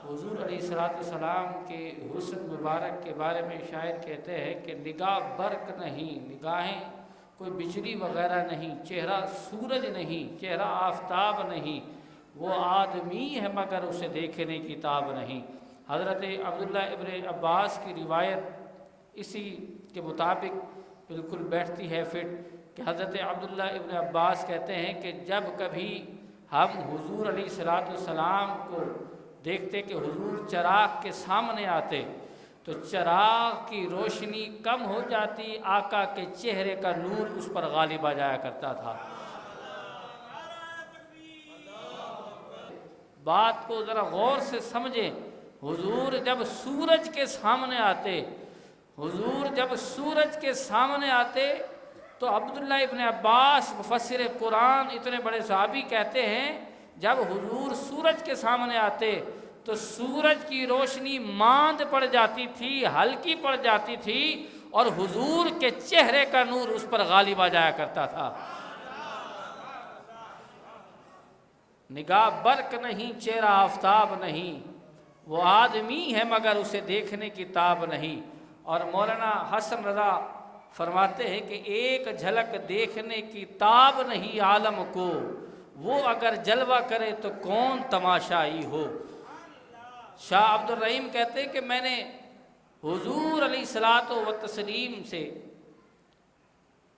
حضور علیہ الصلوۃ والسلام کے حسن مبارک کے بارے میں شاعر کہتے ہیں کہ نگاہ برق نہیں، نگاہیں کوئی بجلی وغیرہ نہیں، چہرہ سورج نہیں، چہرہ آفتاب نہیں، وہ آدمی ہے مگر اسے دیکھنے کی تاب نہیں۔ حضرت عبداللہ ابن عباس کی روایت اسی کے مطابق بالکل بیٹھتی ہے فٹ، کہ حضرت عبداللہ ابن عباس کہتے ہیں کہ جب کبھی ہم حضور علیہ الصلوۃ والسلام کو دیکھتے کہ حضور چراغ کے سامنے آتے تو چراغ کی روشنی کم ہو جاتی، آقا کے چہرے کا نور اس پر غالب آ جایا کرتا تھا۔ بات کو ذرا غور سے سمجھیں، حضور جب سورج کے سامنے آتے، حضور جب سورج کے سامنے آتے تو عبداللہ ابن عباس مفسر قرآن اتنے بڑے صحابی کہتے ہیں جب حضور سورج کے سامنے آتے تو سورج کی روشنی ماند پڑ جاتی تھی، ہلکی پڑ جاتی تھی، اور حضور کے چہرے کا نور اس پر غالب آ جایا کرتا تھا۔ نگاہ برق نہیں، چہرہ آفتاب نہیں، وہ آدمی ہے مگر اسے دیکھنے کی تاب نہیں۔ اور مولانا حسن رضا فرماتے ہیں کہ ایک جھلک دیکھنے کی تاب نہیں عالم کو، وہ اگر جلوہ کرے تو کون تماشائی ہو۔ شاہ عبد الرحیم کہتے ہیں کہ میں نے حضور علیہ الصلوۃ والتسلیم سے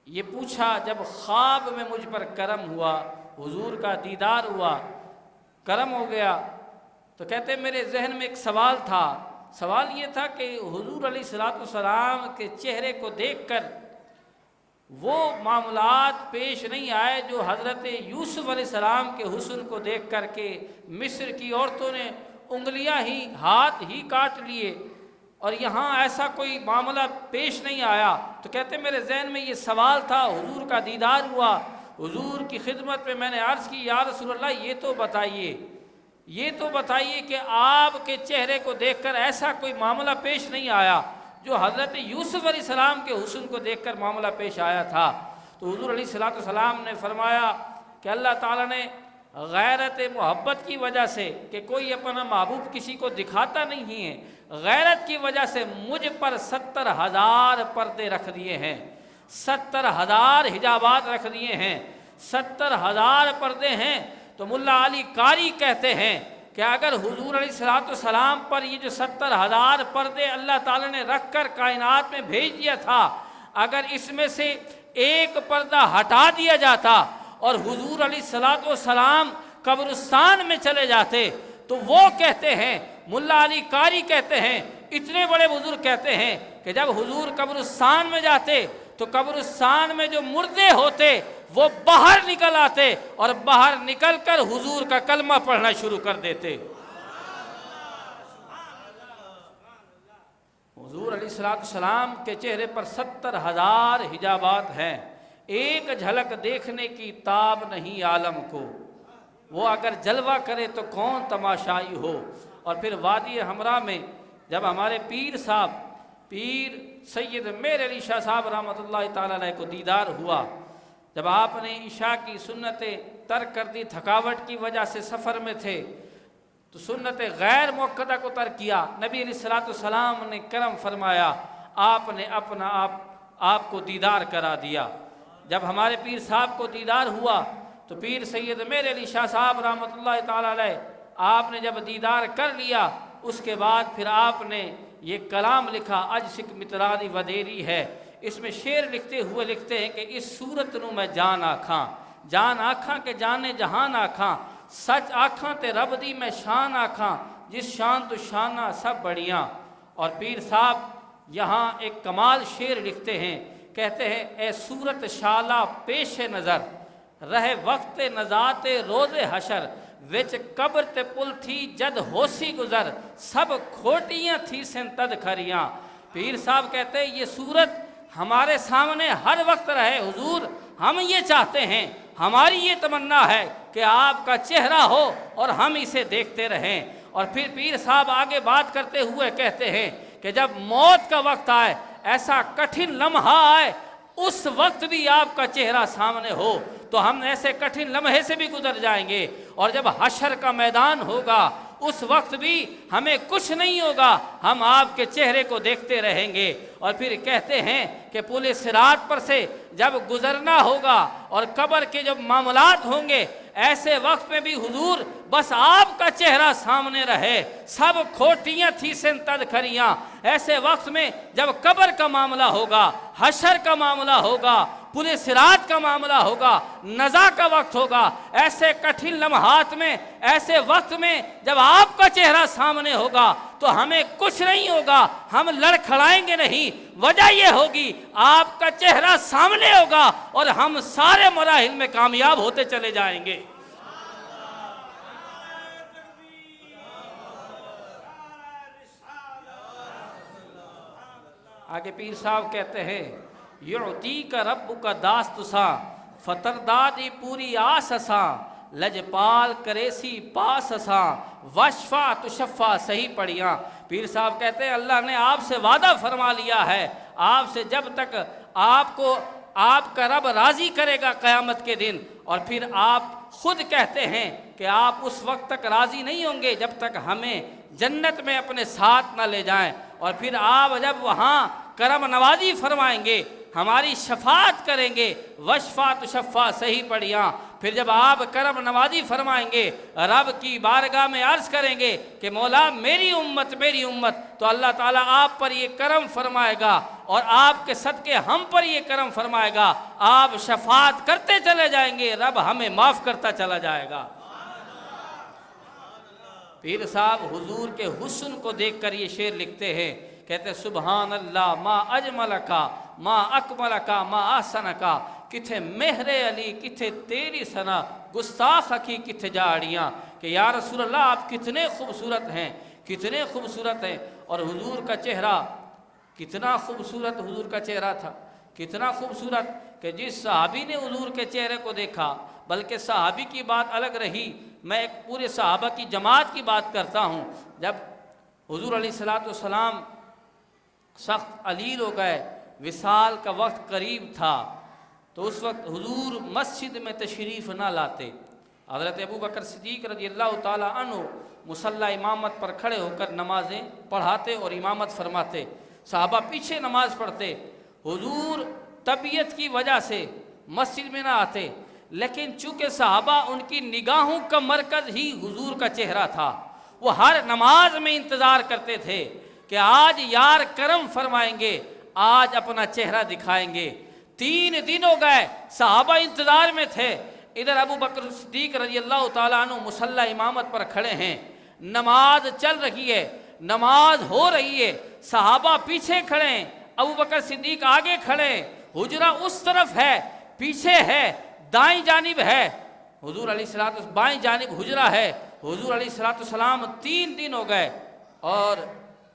یہ پوچھا جب خواب میں مجھ پر کرم ہوا، حضور کا دیدار ہوا، کرم ہو گیا، تو کہتے ہیں میرے ذہن میں ایک سوال تھا، سوال یہ تھا کہ حضور علیہ الصلوۃ والسلام کے چہرے کو دیکھ کر وہ معاملات پیش نہیں آئے جو حضرت یوسف علیہ السلام کے حسن کو دیکھ کر کے مصر کی عورتوں نے انگلیاں ہی ہاتھ ہی کاٹ لیے، اور یہاں ایسا کوئی معاملہ پیش نہیں آیا۔ تو کہتے ہیں میرے ذہن میں یہ سوال تھا، حضور کا دیدار ہوا، حضور کی خدمت میں نے عرض کی یا رسول اللہ یہ تو بتائیے کہ آپ کے چہرے کو دیکھ کر ایسا کوئی معاملہ پیش نہیں آیا جو حضرت یوسف علیہ السلام کے حسن کو دیکھ کر معاملہ پیش آیا تھا۔ تو حضور علیہ الصلوۃ والسلام نے فرمایا کہ اللہ تعالیٰ نے غیرت محبت کی وجہ سے، کہ کوئی اپنا محبوب کسی کو دکھاتا نہیں ہے، غیرت کی وجہ سے مجھ پر 70,000 پردے رکھ دیے ہیں، 70,000 حجابات رکھ دیے ہیں، 70,000 پردے ہیں۔ تو ملا علی قاری کہتے ہیں کہ اگر حضور علیہ الصلوۃ والسلام پر یہ جو 70,000 پردے اللہ تعالیٰ نے رکھ کر کائنات میں بھیج دیا تھا، اگر اس میں سے ایک پردہ ہٹا دیا جاتا اور حضور علیہ الصلوۃ والسلام قبرستان میں چلے جاتے تو وہ کہتے ہیں، ملا علی قاری کہتے ہیں، اتنے بڑے بزرگ کہتے ہیں کہ جب حضور قبرستان میں جاتے تو قبرستان میں جو مردے ہوتے وہ باہر نکل آتے اور باہر نکل کر حضور کا کلمہ پڑھنا شروع کر دیتے۔ حضور علیہ الصلوۃ والسلام کے چہرے پر 70,000 حجابات ہیں، ایک جھلک دیکھنے کی تاب نہیں عالم کو، وہ اگر جلوہ کرے تو کون تماشائی ہو۔ اور پھر وادی حمراء میں جب ہمارے پیر صاحب، پیر سید میر علی شاہ صاحب رحمۃ اللہ تعالیٰ علیہ کو دیدار ہوا، جب آپ نے عشاء کی سنتیں ترک کر دی، تھکاوٹ کی وجہ سے سفر میں تھے، تو سنت غیر موقدہ کو ترک کیا، نبی علیہ الصلوۃ والسلام نے کرم فرمایا، آپ نے اپنا آپ کو دیدار کرا دیا۔ جب ہمارے پیر صاحب کو دیدار ہوا تو پیر سید میر علی شاہ صاحب رحمۃ اللہ تعالیٰ علیہ آپ نے جب دیدار کر لیا، اس کے بعد پھر آپ نے یہ کلام لکھا، اج سکھ مترادی ودیری ہے۔ اس میں شعر لکھتے ہوئے لکھتے ہیں کہ اس صورت نو میں جان آکھاں کہ جانے جہان آکھاں، سچ آکھاں تے رب دی میں شان آکھاں، جس شان تو شانہ سب بڑیاں۔ اور پیر صاحب یہاں ایک کمال شعر لکھتے ہیں، کہتے ہیں اے صورت شالہ پیش نظر، رہے وقت نزات روز حشر، وچ قبر تے پل تھی جد ہوسی گزر، سب کھوٹیاں تھی سن تد کھریاں۔ پیر صاحب کہتے ہیں یہ صورت ہمارے سامنے ہر وقت رہے حضور، ہم یہ چاہتے ہیں، ہماری یہ تمنا ہے کہ آپ کا چہرہ ہو اور ہم اسے دیکھتے رہیں۔ اور پھر پیر صاحب آگے بات کرتے ہوئے کہتے ہیں کہ جب موت کا وقت آئے، ایسا کٹھن لمحہ آئے، اس وقت بھی آپ کا چہرہ سامنے ہو تو ہم ایسے کٹھن لمحے سے بھی گزر جائیں گے۔ اور جب حشر کا میدان ہوگا، اس وقت بھی ہمیں کچھ نہیں ہوگا، ہم آپ کے چہرے کو دیکھتے رہیں گے۔ اور پھر کہتے ہیں کہ پل صراط پر سے جب گزرنا ہوگا اور قبر کے جب معاملات ہوں گے، ایسے وقت میں بھی حضور بس آپ کا چہرہ سامنے رہے، سب کھوٹیاں تھی سنتد کھریاں۔ ایسے وقت میں جب قبر کا معاملہ ہوگا، حشر کا معاملہ ہوگا، پل صراط کا معاملہ ہوگا، نزا کا وقت ہوگا، ایسے کٹھن لمحات میں، ایسے وقت میں جب آپ کا چہرہ سامنے ہوگا تو ہمیں کچھ نہیں ہوگا، ہم لڑکھڑائیں گے نہیں۔ وجہ یہ ہوگی آپ کا چہرہ سامنے ہوگا اور ہم سارے مراحل میں کامیاب ہوتے چلے جائیں گے۔ آگے پیر صاحب کہتے ہیں یعطیک ربک داستسا فتردادی پوری آسسا لجپال کریسی پاسسا وشفا تشفا، صحیح پڑھیاں۔ پیر صاحب کہتے ہیں اللہ نے آپ سے وعدہ فرما لیا ہے، آپ سے جب تک آپ کو آپ کا رب راضی کرے گا قیامت کے دن، اور پھر آپ خود کہتے ہیں کہ آپ اس وقت تک راضی نہیں ہوں گے جب تک ہمیں جنت میں اپنے ساتھ نہ لے جائیں، اور پھر آپ جب وہاں کرم نوازی فرمائیں گے، ہماری شفاعت کریں گے، وشفا تشفا، صحیح پڑھیاں۔ پھر جب آپ کرم نوازی فرمائیں گے، رب کی بارگاہ میں عرض کریں گے کہ مولا میری امت میری امت، تو اللہ تعالیٰ آپ پر یہ کرم فرمائے گا اور آپ کے صدقے ہم پر یہ کرم فرمائے گا، آپ شفاعت کرتے چلے جائیں گے، رب ہمیں معاف کرتا چلا جائے گا۔ پیر صاحب حضور کے حسن کو دیکھ کر یہ شعر لکھتے ہیں، کہتے ہیں سبحان اللہ ما اجملکا ما اکملکا ما احسنکا، کتھے مہر علی کتھے تیری ثنا گستاخ کی کتھے جاڑیاں، کہ یا رسول اللہ آپ کتنے خوبصورت ہیں، کتنے خوبصورت ہیں۔ اور حضور کا چہرہ کتنا خوبصورت، حضور کا چہرہ تھا کتنا خوبصورت کہ جس صحابی نے حضور کے چہرے کو دیکھا، بلکہ صحابی کی بات الگ رہی، میں ایک پورے صحابہ کی جماعت کی بات کرتا ہوں۔ جب حضور علیہ السلام سخت علیل ہو گئے، وصال کا وقت قریب تھا، تو اس وقت حضور مسجد میں تشریف نہ لاتے، حضرت ابوبکر صدیق رضی اللہ تعالیٰ عنہ مصلی امامت پر کھڑے ہو کر نمازیں پڑھاتے اور امامت فرماتے، صحابہ پیچھے نماز پڑھتے۔ حضور طبیعت کی وجہ سے مسجد میں نہ آتے، لیکن چونکہ صحابہ ان کی نگاہوں کا مرکز ہی حضور کا چہرہ تھا، وہ ہر نماز میں انتظار کرتے تھے کہ آج یار کرم فرمائیں گے، آج اپنا چہرہ دکھائیں گے۔ 3 دن ہو گئے، صحابہ انتظار میں تھے، ادھر ابوبکر صدیق رضی اللہ تعالیٰ عنہ مصلی امامت پر کھڑے ہیں، نماز چل رہی ہے، نماز ہو رہی ہے، صحابہ پیچھے کھڑے ہیں، ابوبکر صدیق آگے کھڑے ہیں، حجرہ اس طرف ہے، پیچھے ہے، دائیں جانب ہے، حضور علیہ السلام بائیں جانب حجرہ ہے۔ حضور علیہ السلام 3 دن ہو گئے، اور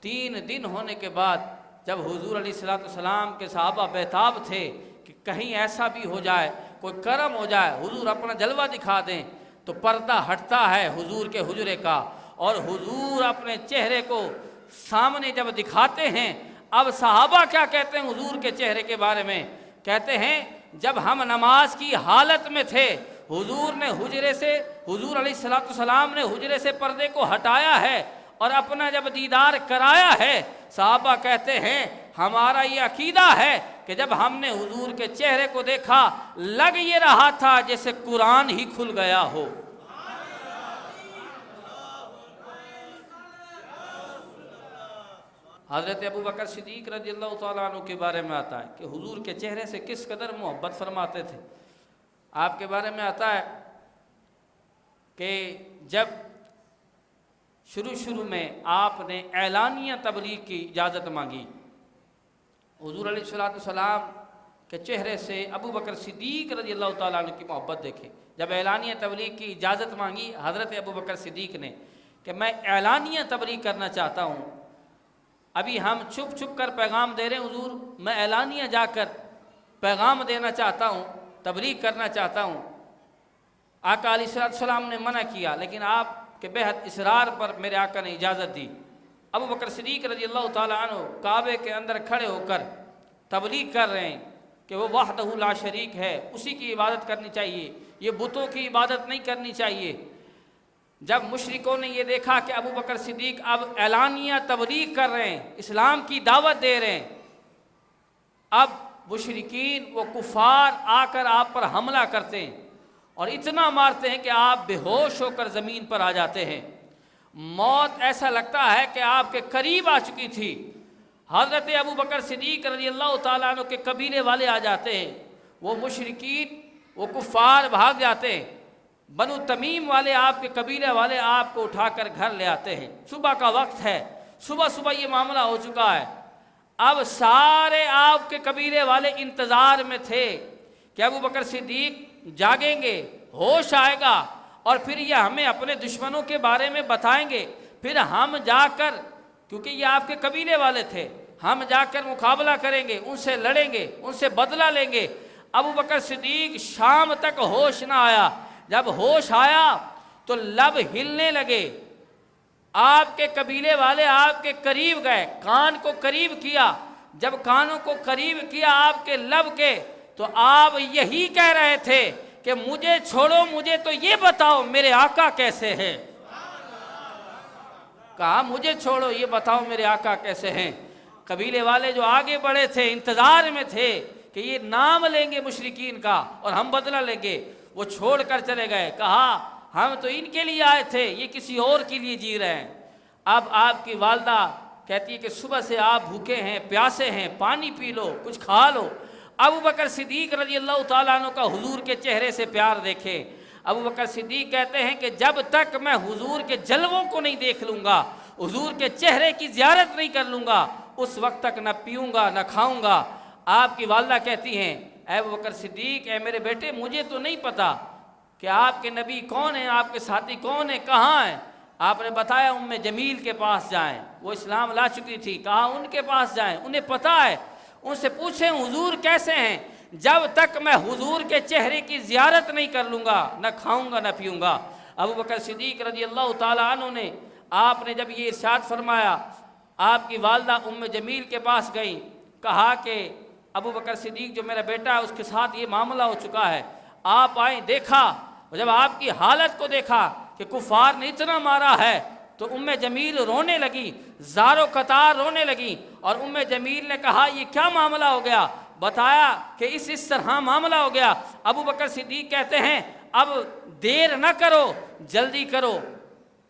3 دن ہونے کے بعد جب حضور علیہ السلام کے صحابہ بیتاب تھے کہ کہیں ایسا بھی ہو جائے، کوئی کرم ہو جائے، حضور اپنا جلوہ دکھا دیں، تو پردہ ہٹتا ہے حضور کے حجرے کا، اور حضور اپنے چہرے کو سامنے جب دکھاتے ہیں، اب صحابہ کیا کہتے ہیں حضور کے چہرے کے بارے میں؟ کہتے ہیں جب ہم نماز کی حالت میں تھے، حضور علیہ السلام نے حجرے سے پردے کو ہٹایا ہے اور اپنا جب دیدار کرایا ہے، صحابہ کہتے ہیں ہمارا یہ عقیدہ ہے کہ جب ہم نے حضور کے چہرے کو دیکھا، لگ یہ رہا تھا جیسے قرآن ہی کھل گیا ہو۔ حضرت ابوبکر صدیق رضی اللہ تعالیٰ عنہ کے بارے میں آتا ہے کہ حضور کے چہرے سے کس قدر محبت فرماتے تھے۔ آپ کے بارے میں آتا ہے کہ جب شروع میں آپ نے اعلانیہ تبلیغ کی اجازت مانگی، حضور علیہ السلام کے چہرے سے ابوبکر صدیق رضی اللہ تعالیٰ عنہ کی محبت دیکھے۔ جب اعلانیہ تبلیغ کی اجازت مانگی حضرت ابوبکر صدیق نے کہ میں اعلانیہ تبلیغ کرنا چاہتا ہوں، ابھی ہم چھپ کر پیغام دے رہے ہیں، حضور میں اعلانیہ جا کر پیغام دینا چاہتا ہوں، تبلیغ کرنا چاہتا ہوں۔ آقا علیہ السلام نے منع کیا، لیکن آپ کے بہت اصرار پر میرے آقا نے اجازت دی۔ ابوبکر صدیق رضی اللہ تعالیٰ عنہ کعبے کے اندر کھڑے ہو کر تبلیغ کر رہے ہیں کہ وہ وحدہ لا شریک ہے، اسی کی عبادت کرنی چاہیے، یہ بتوں کی عبادت نہیں کرنی چاہیے۔ جب مشرکوں نے یہ دیکھا کہ ابو بکر صدیق اب اعلانیہ تبلیغ کر رہے ہیں، اسلام کی دعوت دے رہے ہیں، اب مشرکین وہ کفار آ کر آپ پر حملہ کرتے ہیں اور اتنا مارتے ہیں کہ آپ بے ہوش ہو کر زمین پر آ جاتے ہیں۔ موت ایسا لگتا ہے کہ آپ کے قریب آ چکی تھی۔ حضرت ابو بکر صدیق رضی اللہ تعالیٰ عنہ کے قبیلے والے آ جاتے ہیں، وہ مشرکین وہ کفار بھاگ جاتے ہیں، بنو تمیم والے آپ کے قبیلے والے آپ کو اٹھا کر گھر لے آتے ہیں۔ صبح کا وقت ہے، صبح صبح یہ معاملہ ہو چکا ہے۔ اب سارے آپ کے قبیلے والے انتظار میں تھے کہ ابو بکر صدیق جاگیں گے، ہوش آئے گا اور پھر یہ ہمیں اپنے دشمنوں کے بارے میں بتائیں گے، پھر ہم جا کر، کیونکہ یہ آپ کے قبیلے والے تھے، ہم جا کر مقابلہ کریں گے، ان سے لڑیں گے، ان سے بدلہ لیں گے۔ ابو بکر صدیق شام تک ہوش نہ آیا۔ جب ہوش آیا تو لب ہلنے لگے۔ آپ کے قبیلے والے آپ کے قریب گئے، کان کو قریب کیا۔ جب کانوں کو قریب کیا آپ کے لب کے، تو آپ یہی کہہ رہے تھے کہ مجھے چھوڑو، مجھے تو یہ بتاؤ میرے آقا کیسے ہیں۔ کہا مجھے چھوڑو، یہ بتاؤ میرے آقا کیسے ہیں۔ قبیلے والے جو آگے بڑھے تھے انتظار میں تھے کہ یہ نام لیں گے مشرکین کا اور ہم بدلہ لیں گے، وہ چھوڑ کر چلے گئے۔ کہا ہم تو ان کے لیے آئے تھے، یہ کسی اور کے لیے جی رہے ہیں۔ اب آپ کی والدہ کہتی ہے کہ صبح سے آپ بھوکے ہیں، پیاسے ہیں، پانی پی لو، کچھ کھا لو۔ ابو بکر صدیق رضی اللہ تعالیٰ عنہ کا حضور کے چہرے سے پیار دیکھے۔ ابو بکر صدیق کہتے ہیں کہ جب تک میں حضور کے جلووں کو نہیں دیکھ لوں گا، حضور کے چہرے کی زیارت نہیں کر لوں گا، اس وقت تک نہ پیوں گا نہ کھاؤں گا۔ آپ کی والدہ کہتی ہیں اے ابو بکر صدیق، اے میرے بیٹے، مجھے تو نہیں پتا کہ آپ کے نبی کون ہیں، آپ کے ساتھی کون ہیں، کہاں ہیں۔ آپ نے بتایا ام جمیل کے پاس جائیں، وہ اسلام لا چکی تھی۔ کہا ان کے پاس جائیں، انہیں پتہ ہے، ان سے پوچھیں حضور کیسے ہیں۔ جب تک میں حضور کے چہرے کی زیارت نہیں کر لوں گا، نہ کھاؤں گا نہ پیوں گا۔ ابو بکر صدیق رضی اللہ تعالیٰ عنہ نے، آپ نے جب یہ ارشاد فرمایا، آپ کی والدہ ام جمیل کے پاس گئیں، کہا کہ ابو بکر صدیق جو میرا بیٹا ہے اس کے ساتھ یہ معاملہ ہو چکا ہے۔ آپ آئیں، دیکھا، جب آپ کی حالت کو دیکھا کہ کفار نے اتنا مارا ہے، تو ام جمیل رونے لگی، زار و قطار رونے لگی۔ اور ام جمیل نے کہا یہ کیا معاملہ ہو گیا، بتایا کہ اس طرح معاملہ ہو گیا۔ ابو بکر صدیق کہتے ہیں اب دیر نہ کرو، جلدی کرو۔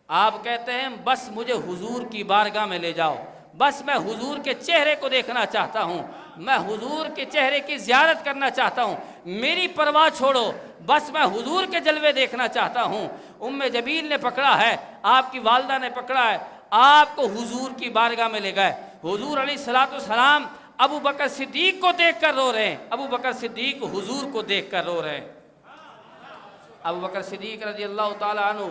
آپ کہتے ہیں بس مجھے حضور کی بارگاہ میں لے جاؤ، بس میں حضور کے چہرے کو دیکھنا چاہتا ہوں، میں حضور کے چہرے کی زیارت کرنا چاہتا ہوں، میری پرواہ چھوڑو، بس میں حضور کے جلوے دیکھنا چاہتا ہوں۔ ام جمیل نے پکڑا ہے، آپ کی والدہ نے پکڑا ہے، آپ کو حضور کی بارگاہ میں لے گئے۔ حضور علیہ السلام ابو بکر صدیق کو دیکھ کر رو رہے ہیں، ابو بکر صدیق حضور کو دیکھ کر رو رہے ہیں۔ ابو بکر صدیق رضی اللہ تعالیٰ عنہ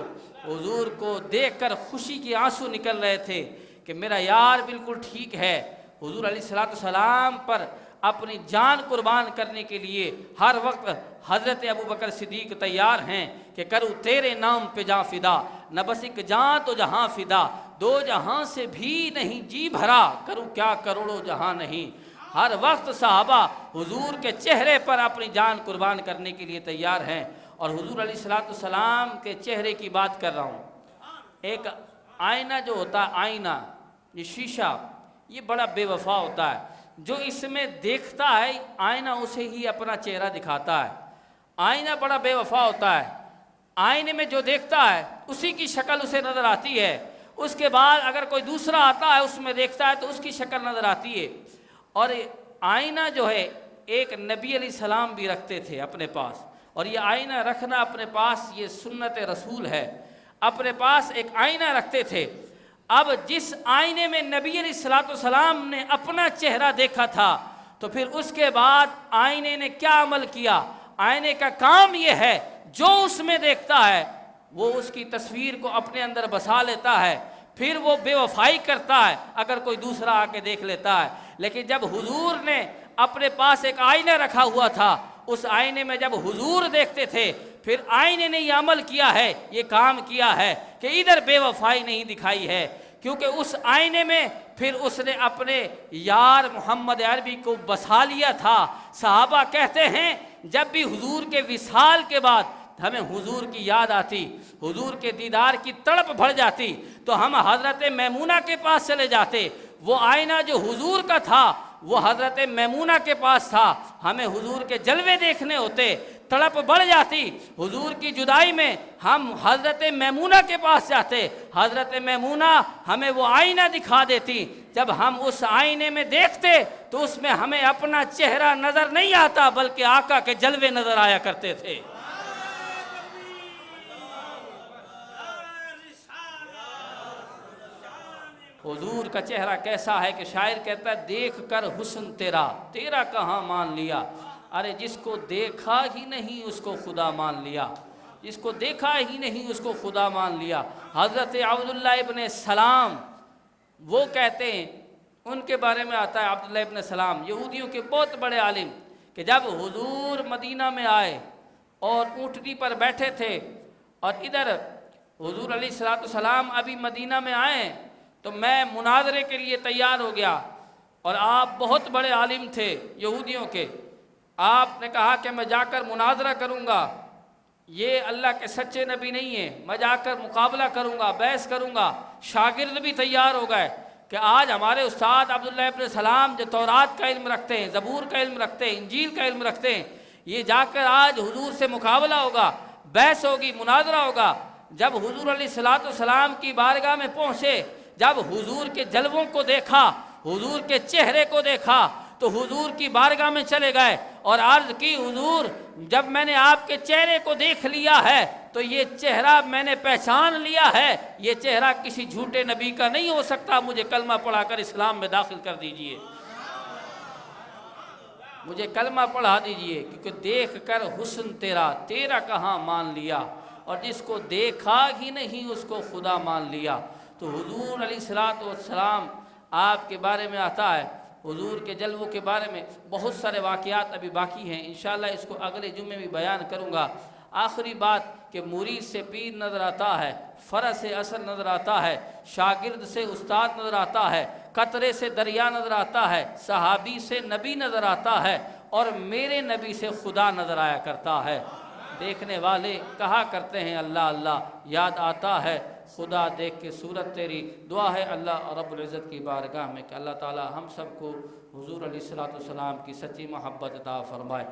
حضور کو دیکھ کر خوشی کے آنسو نکل رہے تھے کہ میرا یار بالکل ٹھیک ہے۔ حضور علیہ السلام پر اپنی جان قربان کرنے کے لیے ہر وقت حضرت ابو بکر صدیق تیار ہیں کہ کروں تیرے نام پہ جاں فدا، نہ بس ایک جاں تو جہاں فدا، دو جہاں سے بھی نہیں جی بھرا، کروں کیا کروڑوں جہاں نہیں۔ ہر وقت صحابہ حضور کے چہرے پر اپنی جان قربان کرنے کے لیے تیار ہیں۔ اور حضور علیہ السلام کے چہرے کی بات کر رہا ہوں۔ ایک آئینہ جو ہوتا ہے، آئینہ، یہ شیشہ، یہ بڑا بے وفا ہوتا ہے۔ جو اس میں دیکھتا ہے آئینہ اسے ہی اپنا چہرہ دکھاتا ہے۔ آئینہ بڑا بے وفا ہوتا ہے، آئینے میں جو دیکھتا ہے اسی کی شکل اسے نظر آتی ہے، اس کے بعد اگر کوئی دوسرا آتا ہے اس میں دیکھتا ہے تو اس کی شکل نظر آتی ہے۔ اور آئینہ جو ہے ایک نبی علیہ السلام بھی رکھتے تھے اپنے پاس، اور یہ آئینہ رکھنا اپنے پاس یہ سنت رسول ہے، اپنے پاس ایک آئینہ رکھتے تھے۔ اب جس آئینے میں نبی علیہ السلام نے اپنا چہرہ دیکھا تھا، تو پھر اس کے بعد آئینے نے کیا عمل کیا؟ آئینے کا کام یہ ہے جو اس میں دیکھتا ہے وہ اس کی تصویر کو اپنے اندر بسا لیتا ہے، پھر وہ بے وفائی کرتا ہے اگر کوئی دوسرا آ کے دیکھ لیتا ہے۔ لیکن جب حضور نے اپنے پاس ایک آئینہ رکھا ہوا تھا، اس آئینے میں جب حضور دیکھتے تھے، پھر آئینے نے یہ عمل کیا ہے، یہ کام کیا ہے کہ ادھر بے وفائی نہیں دکھائی ہے، کیونکہ اس آئینے میں پھر اس نے اپنے یار محمد عربی کو بسا لیا تھا۔ صحابہ کہتے ہیں جب بھی حضور کے وصال کے بعد ہمیں حضور کی یاد آتی، حضور کے دیدار کی تڑپ بڑھ جاتی تو ہم حضرت میمونہ کے پاس چلے جاتے۔ وہ آئینہ جو حضور کا تھا وہ حضرت میمونہ کے پاس تھا، ہمیں حضور کے جلوے دیکھنے ہوتے، تڑپ بڑھ جاتی۔ حضور کی جدائی میں ہم حضرت میمونہ کے پاس جاتے، حضرت میمونہ ہمیں وہ آئینہ دکھا دیتی۔ جب ہم اس آئینے میں دیکھتے تو اس میں ہمیں اپنا چہرہ نظر نہیں آتا بلکہ آقا کے جلوے نظر آیا کرتے تھے۔ حضور کا چہرہ کیسا ہے کہ شاعر کہتا ہے دیکھ کر حسن تیرا، تیرا کہاں مان لیا۔ ارے جس کو دیکھا ہی نہیں اس کو خدا مان لیا، جس کو دیکھا ہی نہیں اس کو خدا مان لیا۔ حضرت عبداللہ ابن سلام وہ کہتے ہیں، ان کے بارے میں آتا ہے عبداللہ ابن سلام یہودیوں کے بہت بڑے عالم، کہ جب حضور مدینہ میں آئے اور اونٹنی پر بیٹھے تھے اور ادھر حضور علیہ السلام ابھی مدینہ میں آئے تو میں مناظرے کے لیے تیار ہو گیا، اور آپ بہت بڑے عالم تھے یہودیوں کے۔ آپ نے کہا کہ میں جا کر مناظرہ کروں گا، یہ اللہ کے سچے نبی نہیں ہیں، میں جا کر مقابلہ کروں گا، بحث کروں گا۔ شاگرد بھی تیار ہو گئے کہ آج ہمارے استاد عبداللہ ابن سلام جو تورات کا علم رکھتے ہیں، زبور کا علم رکھتے ہیں، انجیل کا علم رکھتے ہیں، یہ جا کر آج حضور سے مقابلہ ہوگا، بحث ہوگی، مناظرہ ہوگا۔ جب حضور علیہ السلام کی بارگاہ میں پہنچے، جب حضور کے جلووں کو دیکھا، حضور کے چہرے کو دیکھا تو حضور کی بارگاہ میں چلے گئے اور عرض کی حضور جب میں نے آپ کے چہرے کو دیکھ لیا ہے تو یہ چہرہ میں نے پہچان لیا ہے، یہ چہرہ کسی جھوٹے نبی کا نہیں ہو سکتا، مجھے کلمہ پڑھا کر اسلام میں داخل کر دیجئے، مجھے کلمہ پڑھا دیجئے، کیونکہ دیکھ کر حسن تیرا، تیرا کہاں مان لیا، اور جس کو دیکھا ہی نہیں اس کو خدا مان لیا۔ تو حضور علیہ السلام آپ کے بارے میں آتا ہے، حضور کے جلووں کے بارے میں بہت سارے واقعات ابھی باقی ہیں، انشاءاللہ اس کو اگلے جمعے میں بیان کروں گا۔ آخری بات کہ مرید سے پیر نظر آتا ہے، فرع سے اصل نظر آتا ہے، شاگرد سے استاد نظر آتا ہے، قطرے سے دریا نظر آتا ہے، صحابی سے نبی نظر آتا ہے، اور میرے نبی سے خدا نظر آیا کرتا ہے۔ دیکھنے والے کہا کرتے ہیں اللہ اللہ، یاد آتا ہے خدا دیکھ کے صورت تیری۔ دعا ہے اللہ رب العزت کی بارگاہ میں کہ اللہ تعالی ہم سب کو حضور علیہ السلام کی سچی محبت عطا فرمائے۔